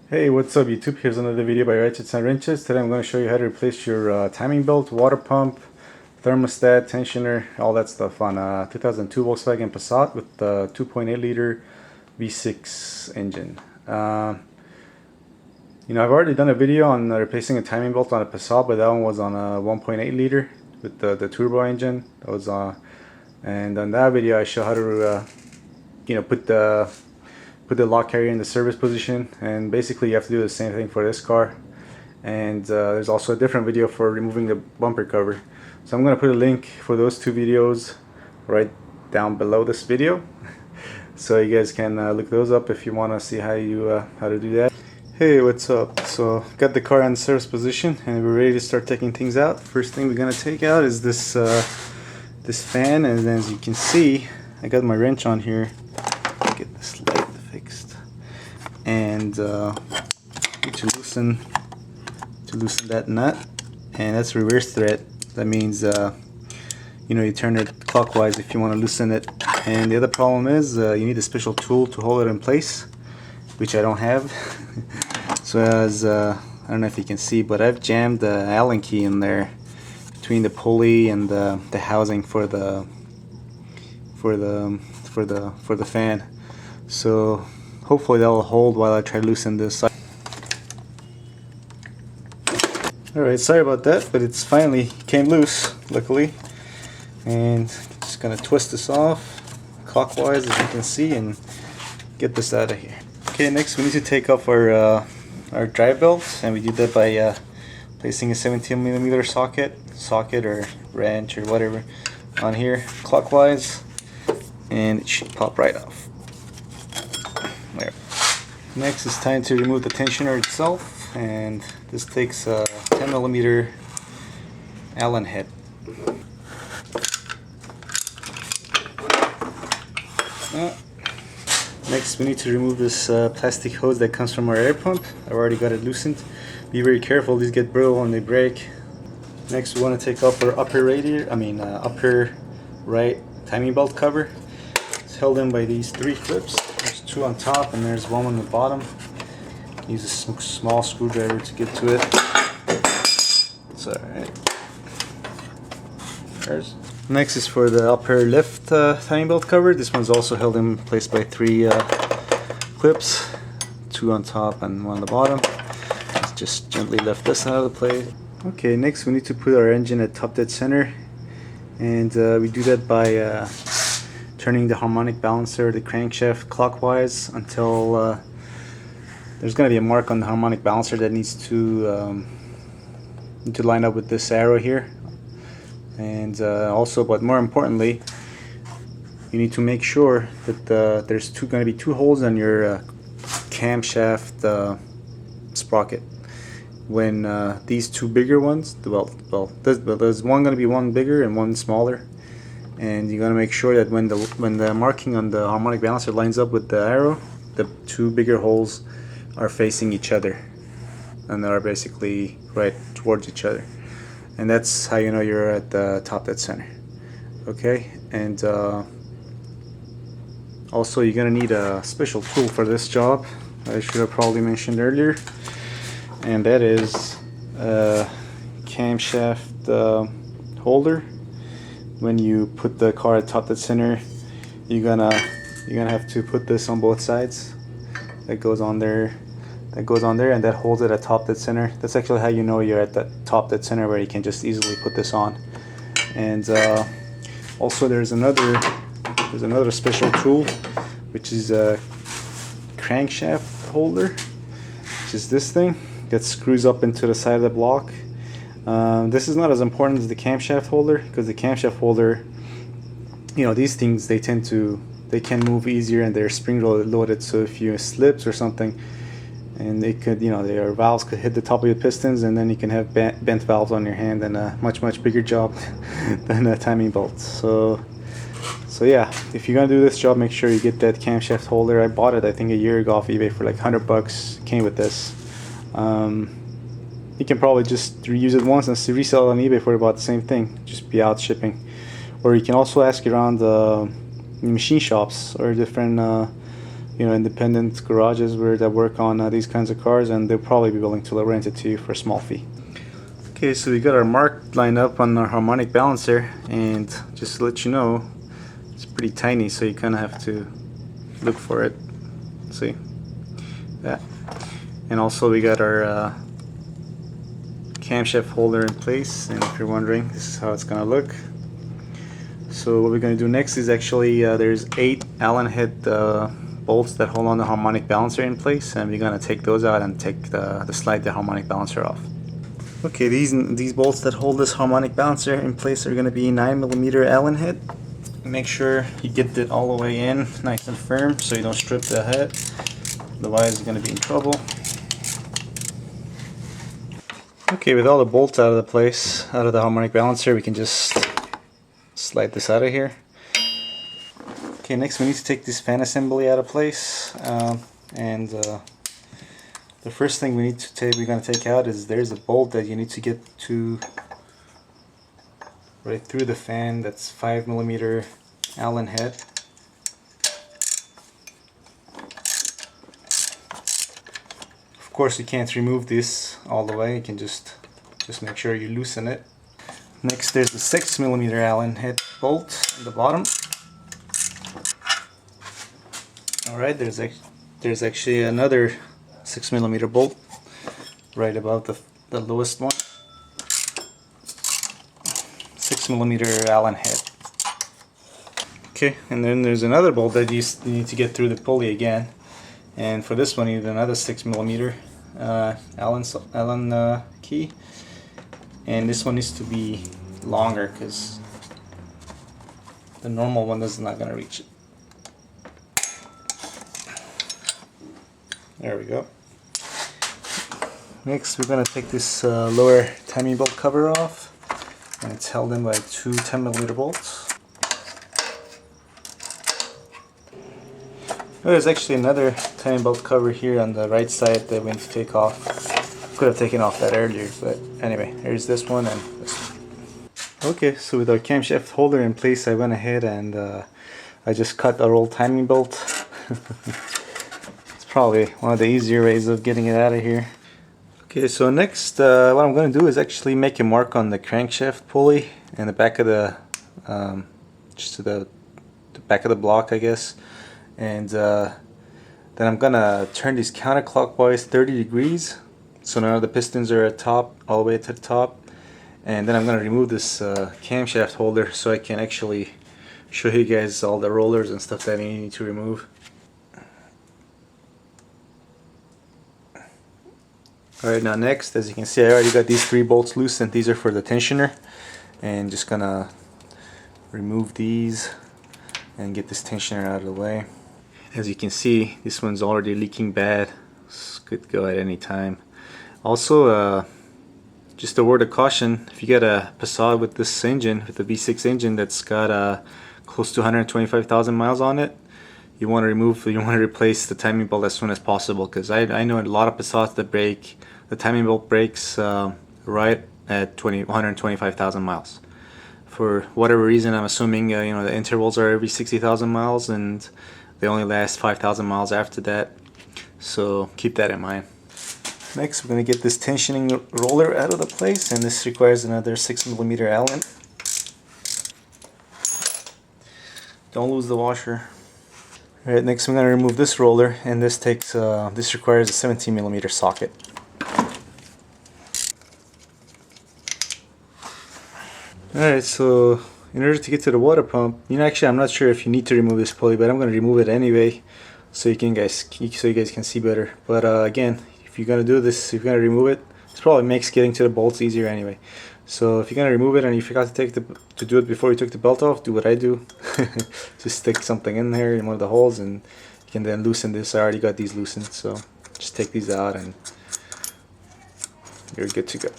Hey, what's up YouTube? Here's another video by Ratchets and Wrenches. Today I'm going to show you how to replace your timing belt, water pump, thermostat, tensioner, all that stuff on a 2002 Volkswagen Passat with the 2.8 liter V6 engine. I've already done a video on replacing a timing belt on a Passat, but that one was on a 1.8 liter with the turbo engine. That was and on that video I show how to put the lock carrier in the service position, and basically you have to do the same thing for this car. And there's also a different video for removing the bumper cover. So I'm going to put a link for those two videos right down below this video so you guys can look those up if you want to see how to do that. Hey, what's up? So got the car in the service position and we're ready to start taking things out. First thing we're going to take out is this this fan, and then as you can see I got my wrench on here. Get this light fixed, and need to loosen that nut, and that's reverse thread. That means you turn it clockwise if you want to loosen it. And the other problem is you need a special tool to hold it in place, which I don't have. So as I don't know if you can see, but I've jammed the Allen key in there between the pulley and the housing for the fan. So hopefully that will hold while I try to loosen this. Alright, sorry about that, but it's finally came loose, luckily. And just gonna twist this off clockwise, as you can see, and get this out of here. Okay, next we need to take off our drive belt, and we do that by placing a 17mm socket or wrench or whatever on here clockwise, and it should pop right off. There. Next it's time to remove the tensioner itself, and this takes a 10mm Allen head. Next we need to remove this plastic hose that comes from our air pump. I've already got it loosened. Be very careful, these get brittle when they break. Next we want to take off our upper right timing belt cover. It's held in by these 3 clips. There's 2 on top and there's 1 on the bottom. Use a small screwdriver to get to it. It's alright. Next is for the upper left timing belt cover. This one's also held in place by 3 clips, 2 on top and 1 on the bottom. Let's just gently lift this out of the plate. Okay, next we need to put our engine at top dead center, and we do that by turning the harmonic balancer, the crankshaft, clockwise until there's going to be a mark on the harmonic balancer that needs to line up with this arrow here. And also, but more importantly, you need to make sure that there's going to be 2 holes on your camshaft sprocket. When these 2 bigger ones, there's one going to be one bigger and one smaller, and you got to make sure that when the marking on the harmonic balancer lines up with the arrow, the 2 bigger holes are facing each other and are basically right towards each other, and that's how you know you're at the top dead center. Okay, and also you're gonna need a special tool for this job. I should have probably mentioned earlier, and that is a camshaft holder. When you put the car at top dead center, you're gonna have to put this on both sides. That goes on there, and that holds it at top dead center. That's actually how you know you're at the top dead center, where you can just easily put this on. And also there's another special tool, which is a crankshaft holder, which is this thing that screws up into the side of the block. This is not as important as the camshaft holder, because the camshaft holder, these things, they can move easier and they're spring loaded, so if you slips or something, and they could, their valves could hit the top of your pistons, and then you can have bent valves on your hand, and a much bigger job than a timing belt. So yeah, if you're gonna do this job, make sure you get that camshaft holder. I bought it I think a year ago off eBay for like $100. Came with this. You can probably just reuse it once and resell it on eBay for about the same thing, just be out shipping. Or you can also ask around the machine shops or different independent garages that work on these kinds of cars, and they'll probably be willing to rent it to you for a small fee. Okay, so we got our mark lined up on our harmonic balancer, and just to let you know, it's pretty tiny, so you kind of have to look for it. See that? And also we got our camshaft holder in place, and if you're wondering, this is how it's gonna look. So what we're gonna do next is actually there's 8 Allen head bolts that hold on the harmonic balancer in place, and we're gonna take those out and slide the harmonic balancer off. Okay, these bolts that hold this harmonic balancer in place are gonna be 9mm Allen head. Make sure you get it all the way in nice and firm so you don't strip the head, otherwise you're gonna be in trouble. Okay, with all the bolts out of the place, out of the harmonic balancer, we can just slide this out of here. Okay, next we need to take this fan assembly out of place, and the first thing we're going to take out is there's a bolt that you need to get to right through the fan. That's 5mm Allen head. Of course, you can't remove this all the way. You can just make sure you loosen it. Next, there's the 6mm Allen head bolt on the bottom. Alright, there's actually another 6mm bolt right above the lowest one. 6mm Allen head. Okay, and then there's another bolt that you need to get through the pulley again. And for this one, you need another 6mm Allen key. And this one needs to be longer because the normal one is not going to reach it. There we go. Next, we're going to take this lower timing bolt cover off, and it's held in by 2 10mm bolts. There's actually another timing bolt cover here on the right side that we need to take off. Could have taken off that earlier, but anyway, here's this one and this one. Okay, so with our camshaft holder in place, I went ahead and I just cut our old timing bolt. It's probably one of the easier ways of getting it out of here. Okay, so next what I'm going to do is actually make a mark on the crankshaft pulley and the back of the just to the back of the block, I guess. And then I'm going to turn these counterclockwise 30 degrees. So now the pistons are at top, all the way to the top. And then I'm going to remove this camshaft holder so I can actually show you guys all the rollers and stuff that I need to remove. Alright, now next, as you can see, I already got these 3 bolts loose, and these are for the tensioner. And just gonna remove these and get this tensioner out of the way. As you can see, this one's already leaking bad. This could go at any time. Also, just a word of caution, if you get a Passat with this engine, with the V6 engine that's got close to 125,000 miles on it, you want to replace the timing bolt as soon as possible, because I know a lot of Passats that break, the timing bolt breaks right at 125,000 miles. For whatever reason, I'm assuming the intervals are every 60,000 miles, and they only last 5,000 miles after that. So keep that in mind. Next, we're going to get this tensioning roller out of the place, and this requires another 6mm Allen. Don't lose the washer. Alright, next I'm going to remove this roller, and this requires a 17mm socket. Alright, so in order to get to the water pump, actually I'm not sure if you need to remove this pulley, but I'm going to remove it anyway so you guys can see better. But again, if you're going to do this, if you're going to remove it, this probably makes getting to the bolts easier anyway. So if you're going to remove it and you forgot to do it before you took the belt off, do what I do. Just stick something in there in one of the holes, and you can then loosen this. I already got these loosened, so just take these out and you're good to go.